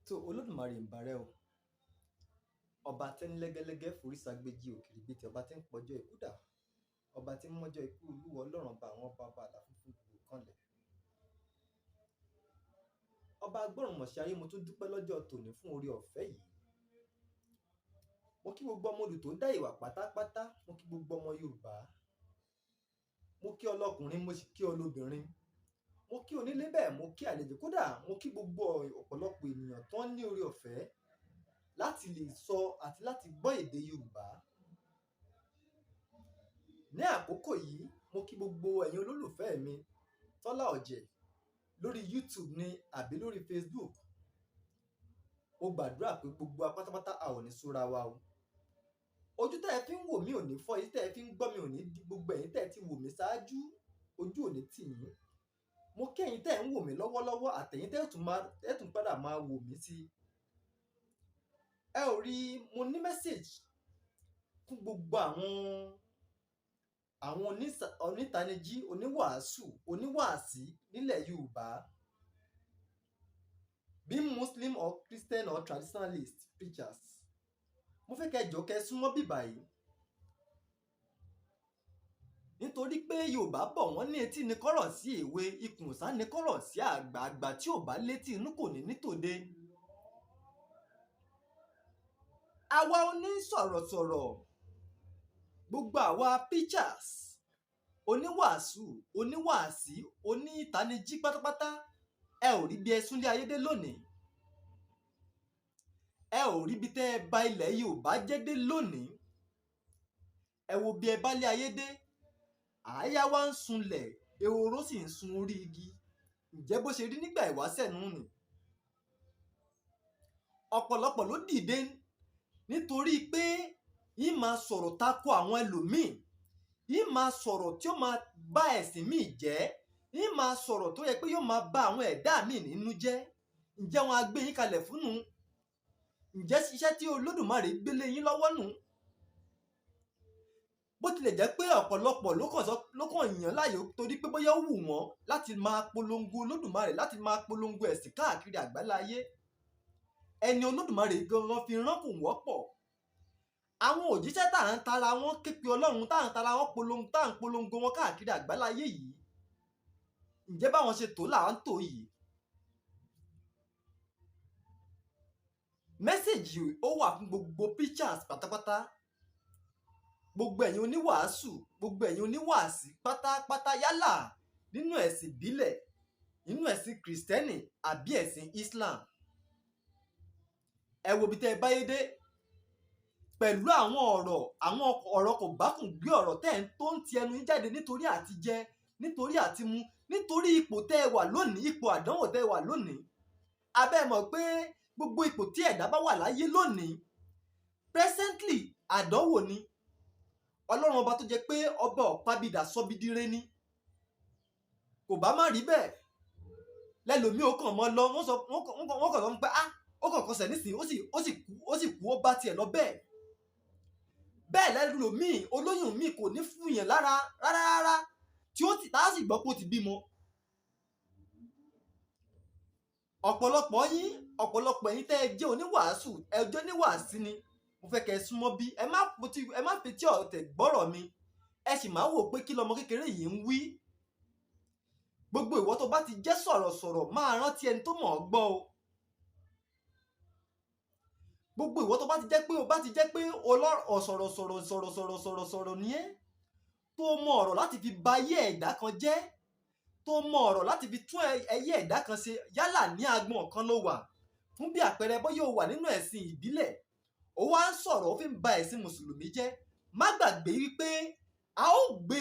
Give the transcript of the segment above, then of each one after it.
tó Olódùmarè ń barẹ́ o, ọba tí ń lẹ́gẹ́lẹ́gẹ́ forí ságbéjì òkìrì bíi ti ọba tí ń pọjọ́ ikú dà, ọba tí ń mọ́jọ́ ikú olúwa ọlọ́run bá àwọn ọba àlà funfun gbogbo kanlẹ̀. ọba agbọ́rùnmọ̀ṣẹ́ ayé, mo tún dúpẹ́ lọ́jọ́ tòní fún oore ọ̀fẹ́ yìí. mo kí gbogbo ọmọ olù tó dá ìwà pátápátá, mo kí gbogbo ọmọ Yorùbá, mo kí ọlọ́kùnrin, mo sì kí ọlọ́bìnrin, mo kí onílé bẹ́ẹ̀ mo kí àlejò, kódà mo kí gbogbo ọ̀pọ̀lọpọ̀ ènìyàn tó ń ní oore ọ̀fẹ́ láti lè sọ àti láti gbọ́ èdè Yorùbá. ní àkókò yìí mo kí gbogbo ẹ̀yin olólùfẹ́ mi Tọ́lá Ọ̀jẹ̀ lórí YouTube ni àbí lórí Facebook. mo gbàdúrà pé gbogbo apátápátá a ò ní súra wa o. ojú tẹ́ ẹ fi ń wò mí ò ní fọ́, èyí tẹ́ ẹ fi ń gbọ́ mi ò ní di, gbogbo ẹ̀yin tẹ́ ẹ ti wò mí ṣáájú ojú ò ní tì yín. mo kí ẹ̀yin tẹ́ ẹ ń wò mí lọ́wọ́lọ́wọ́ àtẹ̀yin tẹ́ ẹ tún padà máa wò mí sí. ẹ ò rí, mo ní mẹ́sẹ̀jì fún gbogbo àwọn onítanijí, oníwàásù, oníwàásí nílẹ̀ Yorùbá, bí Muslim or Christian or traditionalist preachers. mo fẹ́ kẹ́ jọ̀ọ́ kẹ́ súnmọ́ bíbá yìí, nítorí pé Yorùbá bọ̀ wọ́n ní etí ní kọ́rọ̀ sí èwe, ikùn òsá ní kọ́rọ̀ sí àgbà, àgbà tí ò bá létí inú kò ní nítòde. àwa onísọ̀rọ̀sọ̀rọ̀, gbogbo àwa preachers, oníwàásù, oníwàásí, onítanijí pátápátá, ẹ ò rí bí ẹ súnlé ayédè lónìí. ẹ ò rí bí tẹ́ ẹ bà ilẹ̀ Yorùbá jẹ́ dé lónìí. ẹ wo bí ẹ bá lé ayé dé. àáyá wa ń sunlẹ̀, ehoro sì ń sun orí igi. ǹjẹ́ bó ṣe rí nígbà ìwáṣẹ̀ nù ni? ọ̀pọ̀lọpọ̀ ló dìde nítorí pé yín máa sọ̀rọ̀ tako àwọn ẹlòmíì, yín máa sọ̀rọ̀ tí ó máa bá ẹ̀sìn míì jẹ́, yín máa sọ̀rọ̀ tó yẹ pé yóò máa bá àwọn ẹ̀dá míì nínú jẹ́. ǹjẹ́ wọn á gbé yín kalẹ̀ fún nu? ǹjẹ́ iṣẹ́ tí Olódùmarè gbélé yín lọ́wọ́ nù? bó tilẹ̀ jẹ́ pé ọ̀pọ̀lọpọ̀ ló kàn yàn láàyò torí pé bóyá ó wù wọ́n láti máa polongo Olódùmarè, láti máa polongo ẹ̀sìn káàkiri àgbáláyé. ẹni Olódùmarè gangan fi rán kò wọ́pọ̀. àwọn òjíṣẹ́ tá à ń tara wọn képe Ọlọ́run, tá à ń tara wọn polongo, tá à ń polongo wọn káàkiri àgbáláyé yìí, ǹjẹ́ báwọn ṣe tó là ń tò yìí? mẹ́sẹ̀jì ó wà fún gbogbo preachers pátápátá, gbogbo ẹ̀yin oníwàásù, gbogbo ẹ̀yin oníwàásí pátápátá, yálà nínú ẹ̀sìn ìbílẹ̀, nínú ẹ̀sìn Kristẹni àbí ẹ̀sìn Islam. ẹ wo bí tẹ́ ẹ báyé dé pẹ̀lú àwọn ọ̀rọ̀ kò bákùn gbé ọ̀rọ̀ tẹ́ ẹ tó ń ti ẹnu yín jáde nítorí àti jẹ, nítorí àti mu, nítorí ipò tẹ́ ẹ wà lónìí, ipò àdánwò tẹ́ ẹ wà lónìí. abẹ́ mọ̀ pé gbogbo ipò tí ẹ̀dá bá wà láyé lónìí presently àdánwò ni. Ọlọ́run ọba tó jẹ́ pé ọba ọ̀pábídà sọ́bídíré ní, kò bá má rí bẹ́ẹ̀ lẹ́lòmí ó kàn mọ́ lọ, wọ́n kàn sọ pé ó kàn kọsẹ̀ nísìnyí ó sì kú, ó bá tiẹ̀ lọ bẹ́ẹ̀. bẹ́ẹ̀ lẹ́lòmí olóyún mi kò ní fún yẹn lára rárá tí ó tá sì gbọ́ pé ó ti bímọ. ọ̀pọ̀lọpọ̀ ẹ̀yin tẹ́ ẹ jẹ́ oníwàásù, ẹ jẹ́ oníwàásí ni, mo fẹ́ kẹ́ ẹ súnmọ́ bí, ẹ má fetí ọ̀tẹ̀ gbọ́rọ̀ mi, ẹ sì máa wò pé kí lọmọ kékeré yìí ń wí. gbogbo ìwọ tó bá ti jẹ́ sọ̀rọ̀sọ̀rọ̀ máa rántí ẹni tó mọ̀ ọ́ gbọ́ o. gbogbo ìwọ tó bá ti jẹ́ pé sọ̀rọ̀ ni ẹ́, tó mọ ọ̀rọ̀ láti fi ba ayé ẹ̀dá kan jẹ́, tó mọ ọ̀rọ̀ láti fi tún ayé ẹ̀dá kan ṣe, yálà ní agbọ̀n kan ló wà, fún bí àpẹẹrẹ bóyá o wà nínú ẹ̀sìn ìbílẹ̀, ó wá ń sọ̀rọ̀ ó fi ń ba ẹ̀sìn mùsùlùmí jẹ́. má gbàgbé wípé a ó gbé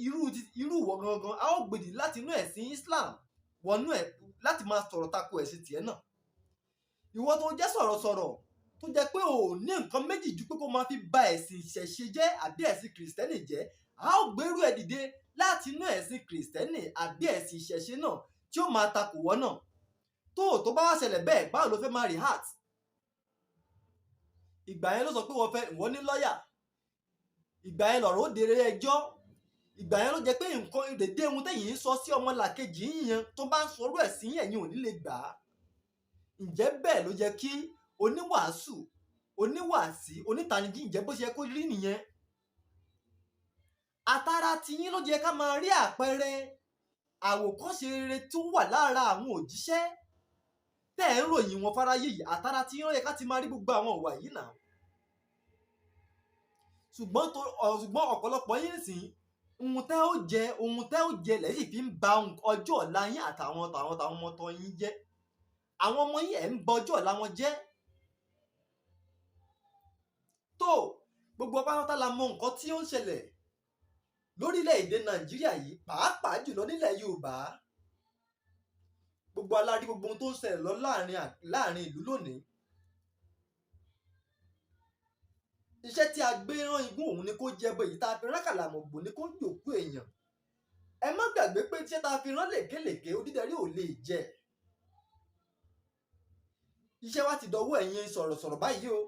irú ìwọ gangan, a ó gbèdì láti inú ẹ̀sìn Islam wọnú ẹ̀ láti máa sọ̀rọ̀ tako ẹ̀sìn tiẹ̀ náà. ìwọ tó jẹ́ sọ̀rọ̀sọ̀rọ̀ tó jẹ́ pé ò ní nǹkan méjì ju pé kó máa fi ba ẹ̀sìn ìṣẹ̀ṣe jẹ́ àbí ẹ̀sìn Kristẹni jẹ́, a ó gbérú ẹ̀ dìde láti inú ẹ̀sìn Kristẹni àbí ẹ̀sìn ìṣẹ̀ṣe náà tí ó máa takò wọ́n náà. tó bá wá ṣẹlẹ̀ bẹ́ẹ̀, báwo ló fẹ́ máa react? ìgbà yẹn ló sọ pé wọ́n ní lọ́ọ̀yà, ìgbà yẹn lọ̀rọ̀ ó dèrè ẹjọ́, ìgbà yẹn ló jẹ́ pé nǹkan dédé ohun tẹ́yìn ń sọ sí ọmọlàkejì yíyan tó bá ń sọ̀rọ̀ ẹ̀ sí ẹ̀yin ò ní lè gbà á. ǹjẹ́ bẹ́ẹ̀ ló yẹ kí oníwàásù, oníwàásí, onítanijí, ǹjẹ́ bó ṣe yẹ kó rí nìyẹn? Àtara tiyín ló yẹ ká máa rí àpẹẹrẹ àwòkọ́ṣe rere tó wà lára àwọn òjíṣẹ́ tẹ́ ẹ̀ ń ròyìn wọn fáráyé yìí. Àtara tiyín ló yẹ ká ti máa rí gbogbo àwọn ìwà yìí náà. ṣùgbọ́n ọ̀pọ̀lọpọ̀ yín sìn ohun tẹ́ ó jẹ lẹ́yìn fi ń ba ọjọ́ ọ̀la yín àtàwọn ọmọ tọ́ yín jẹ́. Àwọn ọmọ yín ẹ̀ ń ba ọjọ́ ọ̀la wọn jẹ́. tó gbogbo pátá la mọ nǹkan tí ó ń ṣẹlẹ̀ lórílẹ̀‐èdè Nàìjíríà yìí, pàápàá jùlọ nílẹ̀ Yorùbá. Gbogbo alárí gbogbo ohun tó ń ṣẹlẹ̀ lọ láàrin ìlú lónìí. Iṣẹ́ tí a gbé rán igún òun ni kó jẹbọ, èyí tá a fi rán kàlàmọ̀gbò ni kó jòkó èèyàn. Ẹ má gbàgbé pé iṣẹ́ tá a fi rán lèkélèké odídẹrí ò lè jẹ. Iṣẹ́ wa ti dọwọ́ ẹ̀yin sọ̀rọ̀sọ̀rọ̀ báyìí o.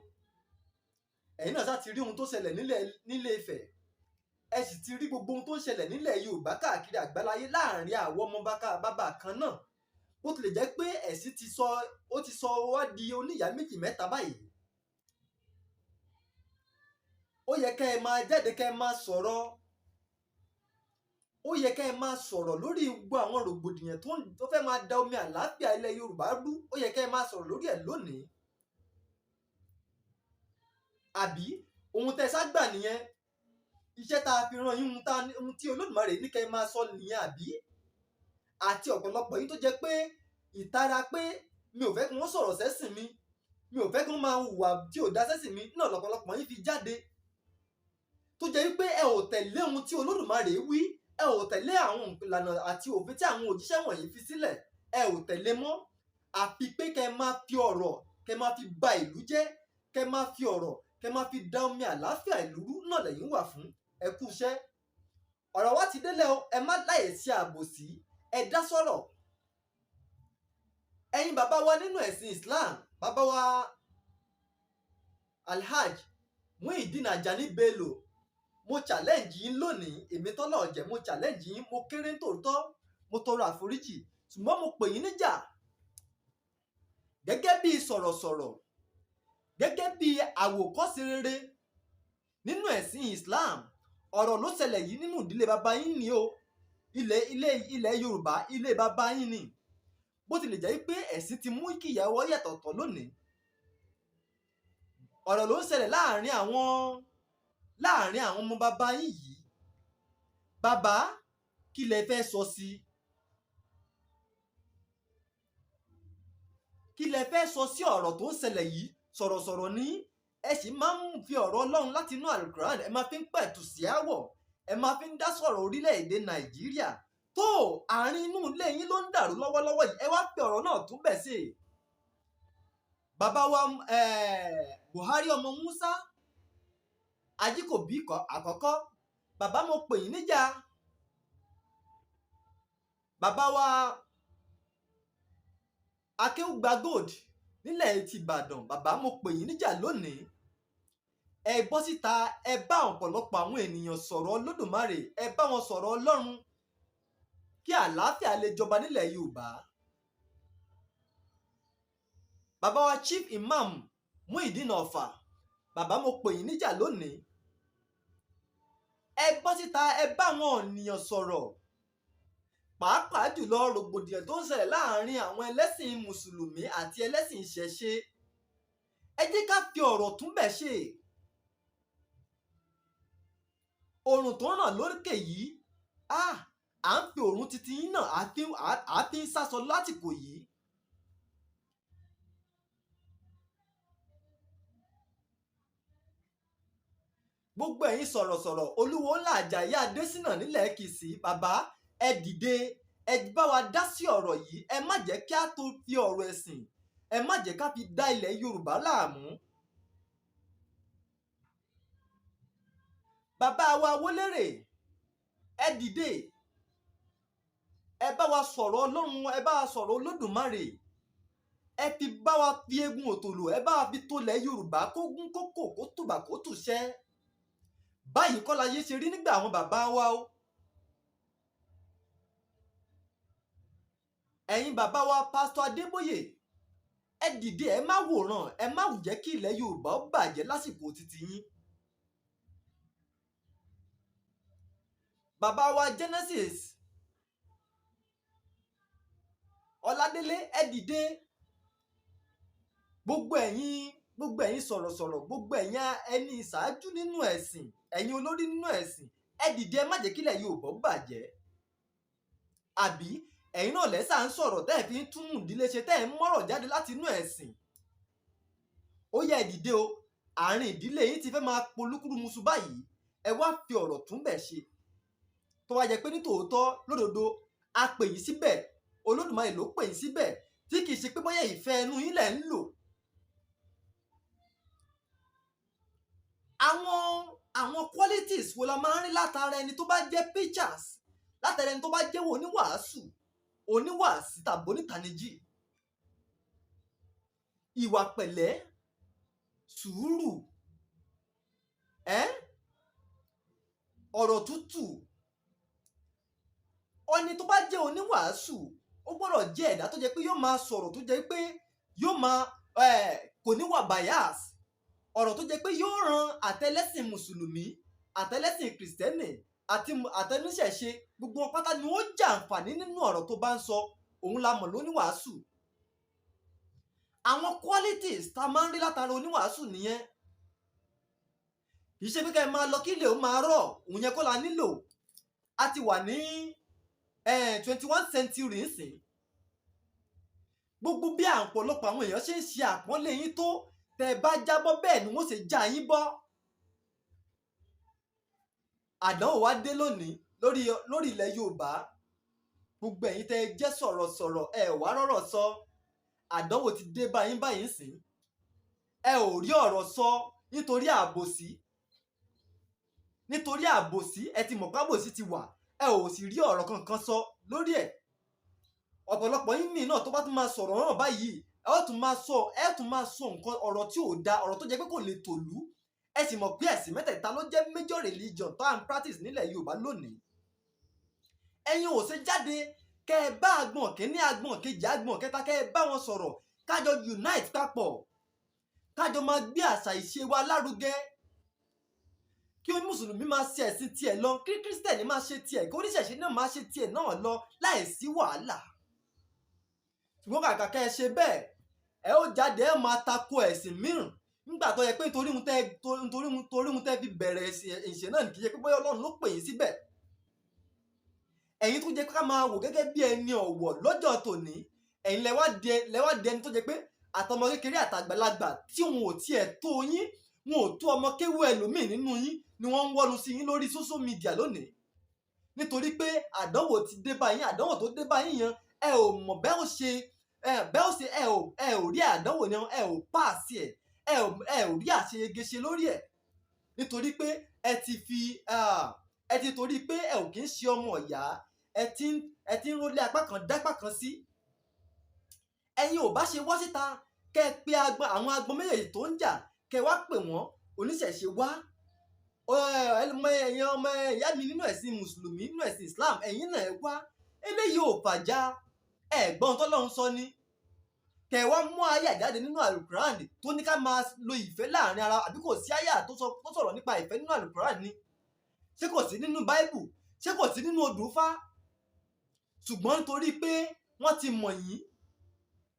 Ẹ̀yin náà sá ti rí ohun tó ṣẹlẹ̀ nílé Ifẹ̀. Ẹ sì ti rí gbogbo ohun tó ń ṣẹlẹ̀ nílẹ̀ Yorùbá káàkiri àgbáláyé láàrin àwọn ọmọ bàbá kan náà. Bó tilẹ̀ jẹ́ pé ẹ̀sìn ti sọ wá di oníyàá méjì mẹ́ta báyìí. Ó yẹ kẹ́ ẹ máa jáde kẹ́ ẹ máa sọ̀rọ̀. Ó yẹ kẹ́ ẹ máa sọ̀rọ̀ lórí gbogbo àwọn rògbòdìyàn tó fẹ́ máa da omi àlàáfíà ilẹ̀ Yorùbá rú. Ó yẹ kẹ́ ẹ máa sọ̀rọ̀ lórí ẹ̀ lónìí. Àbí ohun tẹ́ ságbà nìyẹn? Iṣẹ́ tá a fi rán yín, ohun tí Olódùmarè ní kẹ́ ẹ máa sọ nìyẹn àbí? Àti ọ̀pọ̀lọpọ̀ yín tó jẹ́ pé ìtara pé mi ò fẹ́ kí wọ́n sọ̀rọ̀ sẹ́sìn mi ò fẹ́ kí wọ́n máa hùwà tí ò dá sẹ́sìn mi náà lọ́pọ̀lọpọ̀ yín fi jáde. Tó jẹ́ wípé ẹ ò tẹ̀lé ohun tí Olódùmarè wí, ẹ ò tẹ̀lé àwọn ìlànà àti òfin tí àwọn òjíṣẹ́ wọ̀nyí fi sílẹ̀, ẹ ò tẹ̀lé mọ́. Àfi pé kẹ́ ẹ máa fi ọ̀rọ̀ kẹ́ ẹ máa fi ba ìlú jẹ́, kẹ́ ẹ máa fi ọ̀rọ̀ kẹ́ ẹ máa fi da omi àlàáfíà ìlú rú náà lẹ́yìn wà fún. Ẹ kú iṣẹ́. Ọ̀rọ̀ wa ti délẹ̀ o, ẹ má láyè sí àbòsí, ẹ dá sọ̀rọ̀. Ẹ̀yin bàbá wa nínú ẹ̀sìn Islam, bàbá wa Alhaj Muideen Ajani Bello, mo challenge yín lónìí. Èmi tọ́lá ọ̀jẹ̀, mo challenge yín. Mo kéré tòótọ́, mo tọrọ àforíjì, ṣùgbọ́n mo pè yín níjà gẹ́gẹ́ bí sọ̀rọ̀sọ̀rọ̀, gẹ́gẹ́ bí àwòkọ́ṣe rere nínú ẹ̀sìn Islam. Ọ̀rọ̀ ló ṣẹlẹ̀ yìí nínú ìdílé bàbá yín ni o. Ilẹ̀ Yorùbá, ilé bàbá yín ni. Bó tilẹ̀ jẹ́ pé ẹ̀sìn ti mú kí ìyàwó yàtọ̀tọ̀ lónìí. Ọ̀rọ̀ ló ń ṣẹlẹ̀ láàrin àwọn ọmọ bàbá yín yìí. Bàbá, kí lẹ fẹ́ sọ sí? Kí lẹ fẹ́ sọ sí ọ̀rọ̀ tó ń ṣẹlẹ̀ yìí? Sọ̀rọ̀sọ̀rọ̀ ní ẹ sì máa ń fi ọ̀rọ̀ Ọlọ́run láti inú Al-Quran, ẹ máa fi ń pẹ̀tù sí àwọ̀, ẹ máa fi ń dá sọ̀rọ̀ orílẹ̀-èdè Nàìjíríà. Tó àárín inú ilé yín ló ń dàrú lọ́wọ́lọ́wọ́ yìí, ẹ wá pe ọ̀rọ̀ náà tún bẹ̀ sí. Bàbá wa Buhari ọmọ Musa Ajíkòbí àkọ́kọ́, bàbá mo pè yín níjà. Bàbá wa Akéwùgbà Gold nílẹ̀ ti Ìbàdàn, bàbá mo pè yín níjà lónìí. Ẹ bọ́ síta, ẹ bá ọ̀pọ̀lọpọ̀ àwọn ènìyàn sọ̀rọ̀ Olódùmarè, ẹ bá wọn sọ̀rọ̀ Ọlọ́run kí àlàáfíà lè jọba nílẹ̀ Yorùbá. Bàbá wa Chief Imam Muideen Ọ̀fà, bàbá mo pè yín níjà lónìí. Ẹ bọ́ síta, ẹ bá àwọn ènìyàn sọ̀rọ̀, pàápàá jùlọ rògbòdìyàn tó ń ṣẹlẹ̀ láàrin àwọn ẹlẹ́sìn Mùsùlùmí àti ẹlẹ́sìn Ìṣẹ̀ṣe. Ẹ jẹ́ ká fi ọ̀rọ̀ tún bẹ̀ ṣe. Oòrùn tó ń ràn lókè yìí, à ń fi oòrùn titi yín náà à fi ń sásọ lásìkò yìí. Gbogbo ẹ̀yin sọ̀rọ̀sọ̀rọ̀, Olúwo ńlá Àjàyí Adésínà nílẹ̀ Èkìtì, bàbá ẹ dìde, ẹ bá wa dá sí ọ̀rọ̀ yìí. Ẹ má jẹ́ kí a tó fi ọ̀rọ̀ ẹ̀sìn, ẹ má jẹ́ ká fi dá ilẹ̀ Yorùbá láàmú. Bàbá wa Wólérè, ẹ dìde, ẹ bá wa sọ̀rọ̀ Ọlọ́run, ẹ bá wa sọ̀rọ̀ Olódùmarè. Ẹ fi bá wa fi egun òtòlò, ẹ bá wa fi tolẹ̀ Yorùbá kó gún kókò kó tùbà kó tùṣẹ́. Báyìí kọ́ láyé ṣe rí nígbà àwọn bàbá wa o. Ẹ̀yin bàbá wa Pásítọ̀ Adébóyè, ẹ dìde, ẹ má wòran, ẹ má jẹ́ kí ilẹ̀ Yorùbá ó bàjẹ́ lásìkò títí yín. Bàbá wa Genesis Ọládélé, ẹ dìde, gbogbo ẹ̀yin sọ̀rọ̀sọ̀rọ̀, gbogbo ẹ̀yin ẹni ìṣáájú nínú ẹ̀sìn, ẹ̀yin olórí nínú ẹ̀sìn, ẹ dìde, ẹ má jẹ́ kí ilẹ̀ Yorùbá ó bàjẹ́. Àbí ẹ̀yin náà lẹ́sà ń sọ̀rọ̀ tẹ́ ẹ̀ fi ń tún ìdílé ṣe, tẹ́ ẹ̀ ń mọ́rọ̀ jáde láti inú ẹ̀sìn. Ó yá ẹ dìde o, àárín ìdílé yín ti fẹ́ máa polúkúrúmuṣu báyìí, ẹ wá fi ọ̀rọ̀ túnbẹ̀ ṣe. Tó wá jẹ́ pé ní tòótọ́ lódodo a pè yín síbẹ̀, Olódùmarè ló pè yín síbẹ̀, tí kìí ṣe pé bóyá ìfẹ́ ẹnu yín lẹ̀ ń lò. Àwọn qualities wo la máa ń rí látara ẹni tó bá jẹ́ preachers, látara ẹni tó bá jẹ́ oníwàásí tàbí onítànìjí? Ìwà pẹ̀lẹ́, sùúrù, ọ̀rọ̀ tútù. Ẹni tó bá jẹ́ oníwàásù ó gbọ́dọ̀ jẹ́ ẹ̀dá tó jẹ́ pé yóò máa sọ̀rọ̀ tó jẹ́ pé yóò máa kò ní wà bias, ọ̀rọ̀ tó jẹ́ pé yóò ran àtẹlẹ́sìn mùsùlùmí, àtẹlẹ́sìn kìrìsìtẹ́nì àti àtẹníṣẹ̀ṣe, gbogbo wọn pátá ni wọ́n jàǹfààní nínú ọ̀rọ̀ tó bá ń sọ. Òun la mọ̀ lóníwàásù. Àwọn qualities tá a máa ń rí látara oníwàásù nìyẹn. Kì í ṣe pé ká ẹ máa lọ kí ilé ó máa rọ̀, òun yẹn kọ́ la nílò. A ti wà ní 21st century nsìn. Gbogbo bí ọ̀pọ̀lọpọ̀ àwọn èèyàn ṣe ń ṣe àpọ́nlé yín tó, tẹ́ ẹ bá jábọ́ bẹ́ẹ̀ ni wọ́n ṣe já yín bọ́. Àdánwò wá dé lónìí lórí ilẹ̀ Yorùbá. Gbogbo ẹ̀yin tẹ́ ẹ jẹ́ sọ̀rọ̀sọ̀rọ̀, ẹ wá rọ́rọ̀ sọ. Àdánwò ti dé báyìí sìn. Ẹ ò rí ọ̀rọ̀ sọ nítorí àbòsí. Nítorí àbòsí, ẹ ti mọ̀ pé àbòsí ti wà, ẹ ò sì rí ọ̀rọ̀ kankan sọ lórí ẹ̀. Ọ̀pọ̀lọpọ̀ yín mí náà tó bá tún máa sọ̀rọ̀ náà báyìí, ẹ tún máa sọ nǹkan ọ̀rọ̀ tí ò da, ọ̀rọ̀ tó jẹ́ pé kò lè tòlú. Ẹ sì mọ̀ pé ẹ̀sìn mẹ́tẹ̀ẹ̀ta ló jẹ́ major religion tó à ń practice nílẹ̀ Yorùbá lónìí. Ẹ̀yin ò ṣe jáde kẹ́ ẹ bá agbọ̀n kìíní, agbọ̀n kejì, agbọ̀n kẹta, kẹ́ ẹ bá wọn sọ̀rọ̀, kájọ unite papọ̀, kájọ máa gbé àṣà ìṣe wa lárugẹ. Kí mùsùlùmí máa ṣe ẹ̀sìn tiẹ̀ lọ, kí kírísítẹ̀nì máa ṣe tiẹ̀, kí oníṣẹ̀ṣe náà máa ṣe tiẹ̀ náà lọ láì sí wàhálà. Ṣùgbọ́n kàkà kẹ́ ẹ ṣe bẹ́ẹ̀, ẹ ó jáde ẹ máa tako ẹ̀sìn mìíràn nígbà tó yẹ pé nítorí ohun tẹ́ fi bẹ̀rẹ̀ ìṣe náà kì í ṣe pé bóyá Ọlọ́run ló pè yín síbẹ̀. Ẹ̀yin tó jẹ́ ká máa wò gẹ́gẹ́ bí ẹni ọ̀wọ̀ lọ́jọ́ tòní, ẹ̀yin lẹ wá di ẹni tó jẹ́ pé àtọmọ kékeré àtàgbàlagbà tí wọn ò tiẹ̀ tó yín, wọn ò tó ọmọ kéwú ẹlòmíì nínú yín ni wọ́n ń wọ́nu sí yín lórí social media lónìí. Nítorí pé àdánwò ti dé bá yín, àdánwò tó dé bá yín yẹn, ẹ ò mọ̀ ẹ ò rí àdánwò yẹn, ẹ ò páàsì ẹ̀, ẹ ò rí àṣeyege ṣe lórí ẹ̀. Nítorí pé ẹ ti torí pé ẹ ò kí ń ṣe ọmọ ìyá, ẹ ti ń rólé apá kan dápá kan sí. Ẹ̀yin ò bá ṣe wá síta kẹ́ ẹ pé àwọn agbọn méjèèjì tó ń jà, kẹ́ ẹ wá pè wọ́n, oníṣẹ̀ṣe wá, ẹ̀yin ọmọ ìyá mi nínú ẹ̀sìn mùsùlùmí, nínú ẹ̀sìn Islam, ẹ̀yin náà ẹ wá. Eléyìí ò fàjà, ẹ̀gbọ́n tọ́lọ́run sọ ni. Kẹ́ ẹ wá mú àyà jáde nínú Al-Quran tó ní ká máa lo ìfẹ́ láàrin ara, àbí kò sí àyà tó sọ̀rọ̀ nípa ìfẹ́ nínú Al-Quran ni? Ṣé kò sí nínú Bible? Ṣé kò sí nínú Odùfá? Ṣùgbọ́n nítorí pé wọ́n ti mọ̀ yín,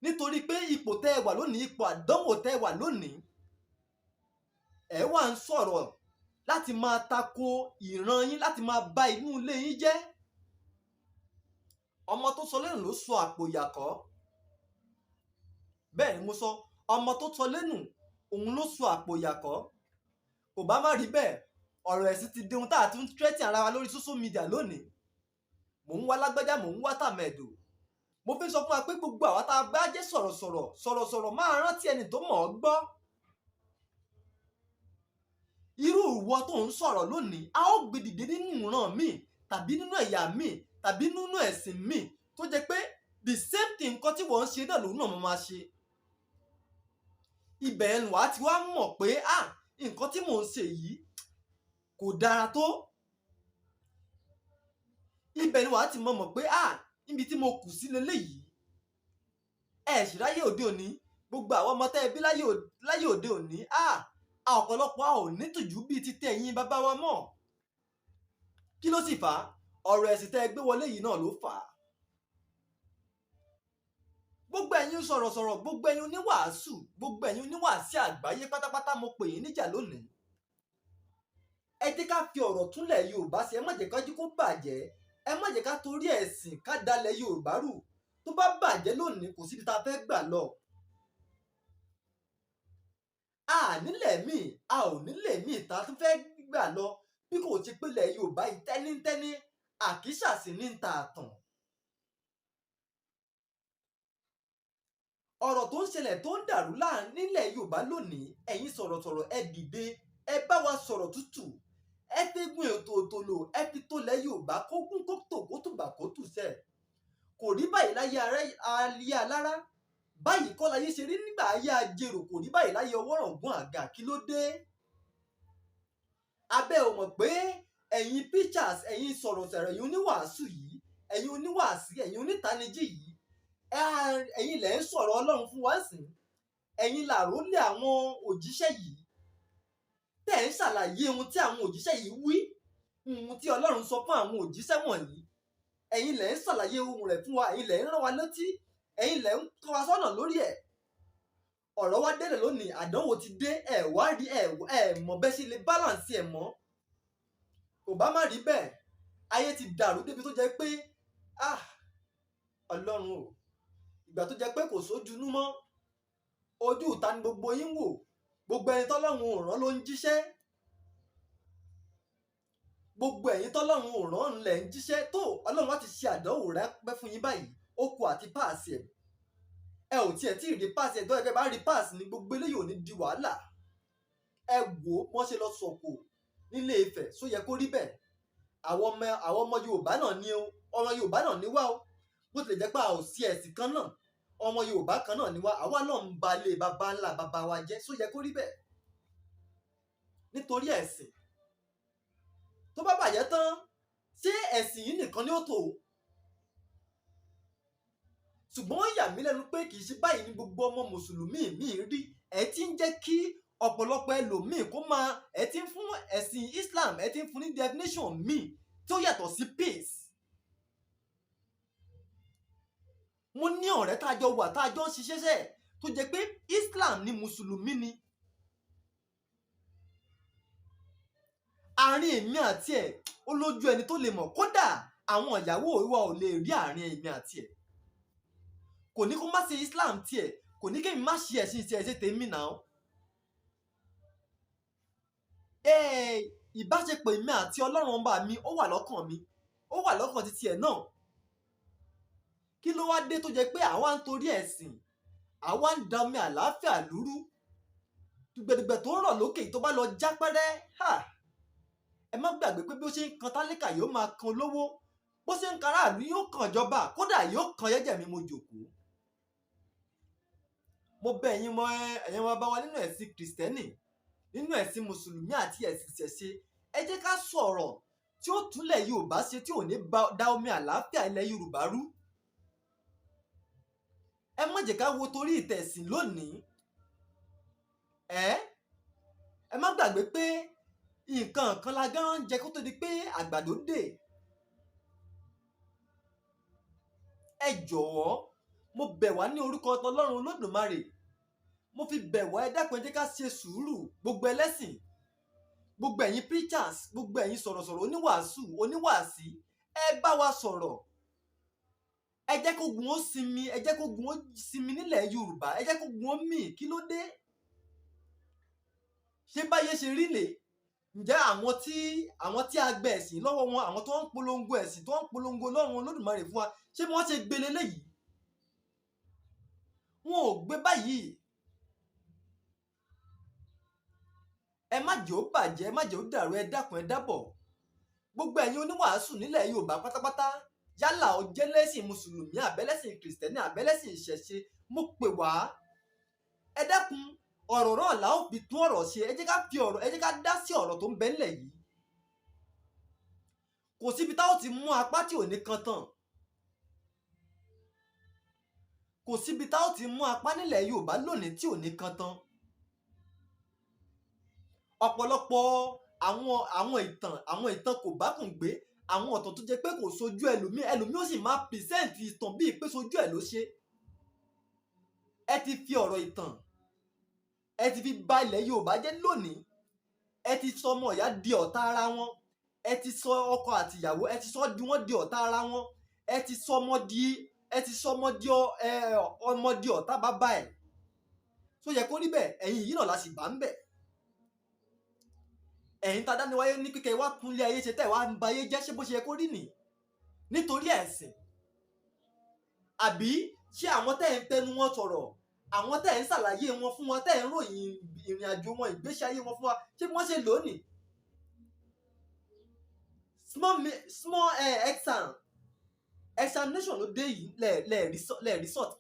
nítorí pé ipò tẹ́ ẹ wà lónìí, ipò àdánwò tẹ́ ẹ wà lónìí, ẹ wá ń sọ̀rọ̀ láti máa tako ìran yín, láti máa bà inú ilé yín jẹ́. Ọmọ tó sọ lẹ́nu ló sọ àpò ìyàkọ́. Bẹ́ẹ̀ ni mo sọ, ọmọ tó sọ lẹ́nu òun ló sọ àpò ìyàkọ́. Kò bá má rí bẹ́ẹ̀, ọ̀rọ̀ ẹ̀sìn ti di ohun tá a tún threaten ara wa lórí social media lónìí. Mò ń wá lágbájá, mò ń wá tàmẹ̀dò. Mo fi sọ fún wa pé gbogbo àwa tá a bá jẹ́ sọ̀rọ̀sọ̀rọ̀ máa rántí ẹni tó mọ̀ ọ́ gbọ́. Irú ìwọ tó ń sọ̀rọ̀ lónìí, a ó gbé dìde nínú ìran míì, tàbí nínú ẹ̀yà míì, tàbí nínú ẹ̀sìn míì tó jẹ́ pé the same thing nǹkan tí wọ́n ń ṣe náà lòun náà máa ṣe. Ibẹ̀ ẹnu wa ti wá mọ̀ pé nǹkan tí mò ń ṣe yìí kò dára tó. Ibẹ̀ ni wàá ti mọ̀ pé níbi tí mo kù sí leléyìí. Ẹ sì ráyè òde òní, gbogbo àwọn ọmọ tẹ́ ẹ bí láyé òde òní ọ̀pọ̀lọpọ̀ a ò nítìjú bíi ti tẹ̀yìn bàbá wa mọ́. Kí ló sì fà á? Ọ̀rọ̀ ẹ̀sìn tẹ́ ẹ gbé wọlé yìí náà ló fà á. Gbogbo ẹ̀yin sọ̀rọ̀sọ̀rọ̀, gbogbo ẹ̀yin oníwàásù, gbogbo ẹ̀yin oníwàásí àgbáyé pátápátá mo pè yín níjà lónìí. Ẹ jẹ́ ká fi ọ̀rọ̀ túnlẹ̀ Yorùbá ṣe, ẹ má jẹ́ ká jí kó bàjẹ́, ẹ má jẹ́ ká torí ẹ̀sìn ká dalẹ̀ Yorùbá rú. Tó bá bàjẹ́ lónìí kò síbi tá a fẹ́ gbà lọ. A nílẹ̀ míì, a ò nílẹ̀ míì tá a tún fẹ́ gbà lọ bí kò ti pélé Yorùbá yìí tẹ́nítẹ́ní, àkísà sì ní ń ta àtàn. Ọ̀rọ̀ tó ń ṣẹlẹ̀ tó ń dàrú nílẹ̀ Yorùbá lónìí, ẹ̀yin sọ̀rọ̀sọ̀rọ̀ ẹ dìde, ẹ bá wa sọ̀rọ̀ tútù, ẹ fi gun ètò òtòlò, ẹ fi tó lẹ̀ Yorùbá kó gún kó tò kó tùbà kó tùṣẹ́. Kò rí báyìí láyé ayé alára, báyìí kọ́ láyé ṣe rí nígbà ayé ajérò, kò rí báyìí láyé ọwọ́rọ̀gún àga. Kí ló dé? Abẹ́ ò mọ̀ pé ẹ̀yin preachers, ẹ̀yin sọ̀rọ̀sọ̀rọ̀, ẹ̀yin oníwàásù yìí, ẹ̀yin oníwàásí, ẹ̀yin onítanijí yìí, ẹ̀yin lẹ̀ ń sọ̀rọ̀ Ọlọ́run fún wa sìn. Ẹ̀yin làrólé àwọn òjíṣẹ́ yìí, tẹ̀ ń ṣàlàyé ohun tí àwọn òjíṣẹ́ yìí wí, ohun tí Ọlọ́run sọ fún àwọn òjíṣẹ́ wọ̀nyí. Ẹ̀yin lẹ̀ ń ṣàlàyé ohun rẹ̀ fún wa, ẹ̀yin lẹ̀ ń rán wa létí, ẹ̀yin lẹ̀ ń tọ́ wa sọ́nà lórí ẹ̀. Ọ̀rọ̀ wa délẹ̀ lónìí, àdánwò ti dé, ẹ̀ wá rí ẹ̀ mọ̀ bẹ́ẹ̀ ṣe lè balance ẹ̀ mọ́. Kò bá má rí bẹ́ẹ̀, ayé ti dàrú débi tó jẹ́ pé Ọlọ́run o, ìgbà tó jẹ́ pé kò sójúnú mọ́, ojú ìta ni gbogbo yín wò, gbogbo ẹni tọ́lọ́run ò rán ló ń jíṣẹ́, gbogbo ẹ̀yin tọ́lọ́run ò rán ńlẹ̀ ń jíṣẹ́. Tó Ọlọ́run wá ti ṣe àdánwò ráńpẹ́ fún yín báyìí, ó kù àti páàsì ẹ̀. Ẹ ò tiẹ̀ tí ì rí páàsì ẹ̀, tó yẹ kẹ́ bá rí páàsì ní gbogbo eléyìí ò ní di wàhálà. Ẹ wò ó wọ́n ṣe lọ sọ̀kò nílé Ifẹ̀, só yẹ kó rí bẹ́ẹ̀. Àwọn ọmọ Yorùbá náà ni o, ọmọ Yorùbá náà ni wá o, bó tilẹ̀ jẹ́ pé a ò sí ẹ̀sìn kan náà, ọmọ Yorùbá kan náà ni wá, àwa náà ń ba ilé baba ńlá baba wa jẹ́, só yẹ kó rí bẹ́ẹ̀. Nítorí ẹ̀sìn tó bá bàjẹ́ tán, ṣé ẹ̀sìn yìí nìkan ni ó tò? Ṣùgbọ́n ó yà mí lẹ́nu pé kì í ṣe báyìí ni gbogbo ọmọ mùsùlùmí míì rí. Ẹ ti ń jẹ́ kí ọ̀pọ̀lọpọ̀ ẹlòmíì kó máa, ẹ ti ń fún ẹ̀sìn Islam, ẹ ti ń fún ní definition míì tó yàtọ̀ sí peace. Mo ní ọ̀rẹ́ tá a jọ wà, tá a jọ ń ṣiṣẹ́ sẹ́, tó jẹ́ pé Islam ni mùsùlùmí ni. Àárín èmi àti ẹ̀ ó lójú ẹni tó lè mọ̀, kódà àwọn ìyàwó wa ò lè rí àárín èmi àti ẹ̀. Kò ní kó má ṣe Islam tiẹ̀, kò ní kémi má ṣe ẹ̀sìn tiẹ̀ ṣe tèmi náà. Ìbáṣepọ̀ èmi àti Ọlọ́run ọba mi ó wà lọ́kàn mi, ó wà lọ́kàn títí ẹ̀ náà. Kí ló wá dé tó jẹ́ pé àwa ń torí ẹ̀sìn, àwa ń da omi àlàáfíà lúrú? Dùgbẹ̀dùgbẹ̀ tó ń rọ̀ lókè tó bá lọ já pẹ́rẹ́, ẹ má gbàgbé pé bí ó ṣe ń kan tálíkà yóò máa kan olówó, bó ṣe ń kan aráàlú yóò kan ìjọba, kódà yóò kan jẹ́jẹ́ mi mo jòkó. Mo bẹ̀ ẹ̀yin bàbá wa nínú ẹ̀sìn Kìrìsìtẹ́nì, nínú ẹ̀sìn Mùsùlùmí àti ẹ̀sìn ìṣẹ̀ṣe, ẹ jẹ́ ká sọ̀rọ̀ tí ó túnlẹ̀ Yorùbá ṣe, tí ò ní da omi àlàáfíà ilẹ̀ Yorùbá rú. Ẹ má jẹ́ ká wo torí ìtẹ̀sìn lónìí. Ẹ má gbàgbé pé nǹkan kan la gán ń jẹ kó tó di pé àgbàdo dè. Ẹ jọ̀wọ́, mo bẹ̀ wá ní orúkọ Ọlọ́run Olódùmarè, mo fi bẹ̀ wá, ẹ dákun ẹ jẹ́ ká ṣe sùúrù, gbogbo ẹlẹ́sìn, gbogbo ẹ̀yin preachers, gbogbo ẹ̀yin sọ̀rọ̀sọ̀rọ̀, oníwàásù, oníwàásí, ẹ bá wa sọ̀rọ̀. Ẹ jẹ́ kó gun ó sinmi, ẹ jẹ́ kó gun ó sinmi nílẹ̀ Yorùbá, ẹ jẹ́ kó gun ó mì. Kí ló dé? Ṣé báyé ṣe rí lè? Ǹjẹ́ àwọn tí a gbẹ ẹ̀sìn lọ́wọ́ wọn, àwọn tó ń polongo ẹ̀sìn, tó ń polongo Ọlọ́run Olódùmarè fún wa, ṣé wọ́n ṣe gbélé léyìí? Wọn ò gbé báyìí. Ẹ má jẹ́ ó bàjẹ́, ẹ má jẹ́ ó dàrú, ẹ dákun ẹ dábọ̀. Gbogbo ẹ̀yin oníwàásù nílẹ̀ Yorùbá pátápátá, yálà ó jẹ́ lẹ́sìn Mùsùlùmí, àbẹ́lẹ́sìn Kìrìsìtẹ́nì, àbẹ́lẹ́sìn ìṣẹ̀ṣe, mo pè wá. Ẹ dákun, ọ̀rọ̀ náà là ó fi tún ọ̀rọ̀ ṣe. Ẹ jẹ́ ká dá sí ọ̀rọ̀ tó ń bẹ ńlẹ̀ yìí. Kò síbi táwọn ti mú apá tí ò ní kan tán. kò síbi tá ó ti mú apá nílẹ̀ Yorùbá lónìí tí ò ní kan tán. Ọ̀pọ̀lọpọ̀ àwọn ìtàn kò bákùn gbé, àwọn ọ̀tọ̀ tó jẹ́ pé kò sojú ẹlòmíì ó sì máa pìrìsẹ́ǹtì ìtàn bíi pé sojú ẹ̀ ló ṣe. Ẹ ti fi ọ̀rọ̀ ìtàn ẹ ti fi ba ilẹ̀ Yorùbá jẹ́ lónìí. Ẹ ti sọ ọmọ ìyá di ọ̀tá ara wọn. Ẹ ti sọ ọkọ àtìyàwó ẹ ti sọ wọ́n di ọ̀tá ara wọn. Ẹ ti sọ ọmọ di ọ̀tá bàbá ẹ̀. Tó yẹ kó rí bẹ́ẹ̀, ẹ̀yin yìí náà la sì bá ń bẹ̀. Ẹ̀yin tá a dáni wáyé ní kíkẹ́ wá kúnlé ayé ṣe tẹ́ wá ń ba ayé jẹ́, ṣé bó ṣe yẹ kó rí nì? Nítorí ẹ̀sìn. Àbí ṣé àwọn tẹ́ ń tẹnu wọn sọ̀rọ̀, àwọn tẹ́ ń ṣàlàyé wọn fún wọn, tẹ́ ń ròyìn ìrìn àjò wọn, ìgbésí ayé wọn fún wa, ṣé wọ́n ṣe lónìí? Small examination ló dé yìí lẹ́ẹ̀rí sort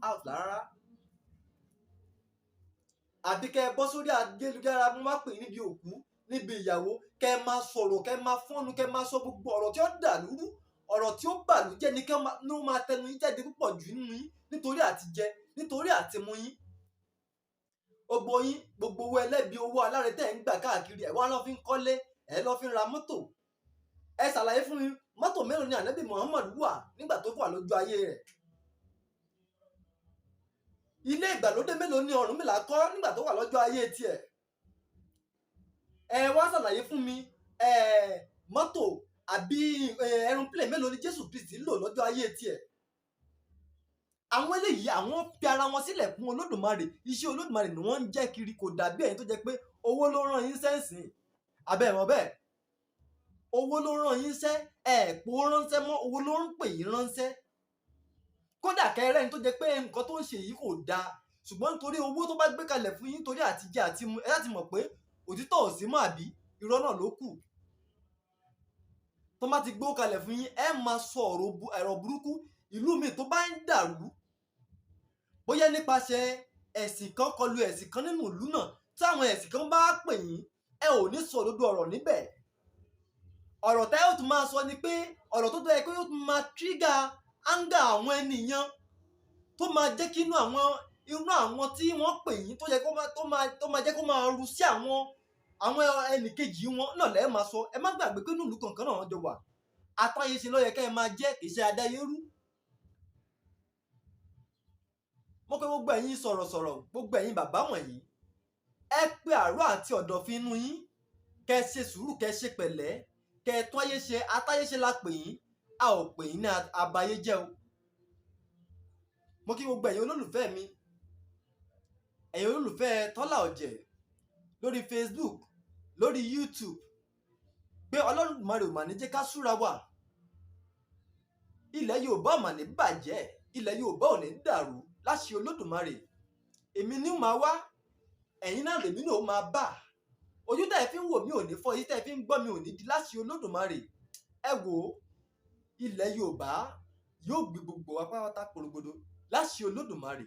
out rárá. Àbí kẹ́ ẹ bọ́ sórí ayélujára mo máa pè níbi òkú, níbi ìyàwó, kẹ́ ẹ máa sọ̀rọ̀, kẹ́ ẹ máa fọ́nu, kẹ́ ẹ máa sọ gbogbo ọ̀rọ̀ tí ó dàlúrú, ọ̀rọ̀ tí ó bàlújẹ́ ni ló máa tẹnu yín jáde púpọ̀ jù nínú yín nítorí àti jẹ, nítorí àti mu yín. Gbogbo owó ẹlẹ́bi owó aláre tẹ́ ń gbà káàkiri ẹ̀ wá lọ́ fi ń kọ́lé, ẹ̀ lọ́ fi ń ra mọ́tò. Ẹ ṣàlàyé fún mi, mọ́tò mélòó ni Ànábì Muhammad wà nígbà tó wà lójú ayé rẹ̀? Ilé ìgbàlódé mélòó ni Ọ̀rúnmìlà kọ́ nígbà tó wà lọ́jọ́ ayé tiẹ̀? Ẹ wá ṣàlàyé fún mi, mọ́tò àbí aeroplane mélòó ni Jésù Kristi lò lọ́jọ́ ayé tiẹ̀? Àwọn eléyìí àwọn fi ara wọn sílẹ̀ fún Olódùmarè, iṣẹ́ Olódùmarè ni wọ́n ń jẹ́ kiri, kò dàbí ẹ̀yin tó jẹ́ pé owó ló rán yín sẹ́ǹsìn. Abẹ́ ẹ̀ mọ̀ bẹ́ẹ̀? Owó ló rán yín sẹ́, ẹ̀pọ̀ ránṣẹ́ mọ́, owó ló ń pè yín ránṣẹ́. Kódà kẹrẹ́ ni tó jẹ́ pé nǹkan tó ń ṣe yìí kò dáa, ṣùgbọ́n nítorí owó tó bá gbé kalẹ̀ fún yín torí àti jẹ àti mu, ẹ láti mọ̀ pé òtítọ́ ò sí mọ́ àbí irọ́ náà ló kù. Tó bá ti gbé kalẹ̀ fún yín, ẹ máa sọ ọ̀rọ̀ burúkú. Ìlú mi tó bá ń dàrú, bóyá nípasẹ̀ ẹ̀sìn kan kọlu ẹ̀sìn kan nínú ìlú náà, tí àwọn ẹ̀sìn kan bá pè yín, ẹ ò ní sọ òdodo ọ̀rọ̀ níbẹ̀. Ọ̀rọ̀ tẹ́ yóò tún máa sọ ni pé ọ̀rọ̀ tó tẹ́ pé yóò tún máa trigger anger àwọn ènìyàn, tó máa jẹ́ kí inú àwọn tí wọ́n pè yín tó máa jẹ́ kó máa ru sí àwọn ẹnìkejì wọn náà lẹ́ẹ̀ máa sọ. Ẹ má gbàgbé pé inú ìlú kankan náà wọ́n jọ wà. Atáyé ṣe ló yẹ kẹ́ ẹ máa jẹ́, kì í ṣe adáyérú. Mo pé gbogbo ẹ̀yin sọ̀rọ̀sọ̀rọ̀, gbogbo ẹ̀yin bàbá wọ̀nyí, ẹ pé àárọ̀ àti ọ̀dọ̀fin inú yín, kẹ́ ẹ ṣe sùúrù, kẹ́ ẹ ṣe pẹ̀lẹ́, kẹ́ ẹ tún ayé ṣe. Atáyé ṣe la pè yín, a ò pè yín ní abayé jẹ́ o. Mo kí gbogbo ẹ̀yin olólùfẹ́ mi, ẹ̀yin olólùfẹ́ Tọ́lá Ọ̀jẹ̀ lórí Facebook, lórí YouTube, pé Olódùmarè ò mà ní jẹ́ ká súra wà. Ilẹ̀ Yorùbá ò mà ní bàjẹ́, ilẹ̀ Yorùbá ò ní dàrú láṣẹ Olódùmarè. Èmi ní màá wá, ẹ̀yin náà lèmi náà ó máa bà. Ojú tẹ́ ẹ fi ń wò mí ò ní fọ́, èyí tẹ́ ẹ fi ń gbọ́ mi ò ní di láṣẹ Olódùmarè. Ẹ wò ó, ilẹ̀ Yorùbá yóò gbé gbogbo wa pátápátá porogodo láṣẹ Olódùmarè.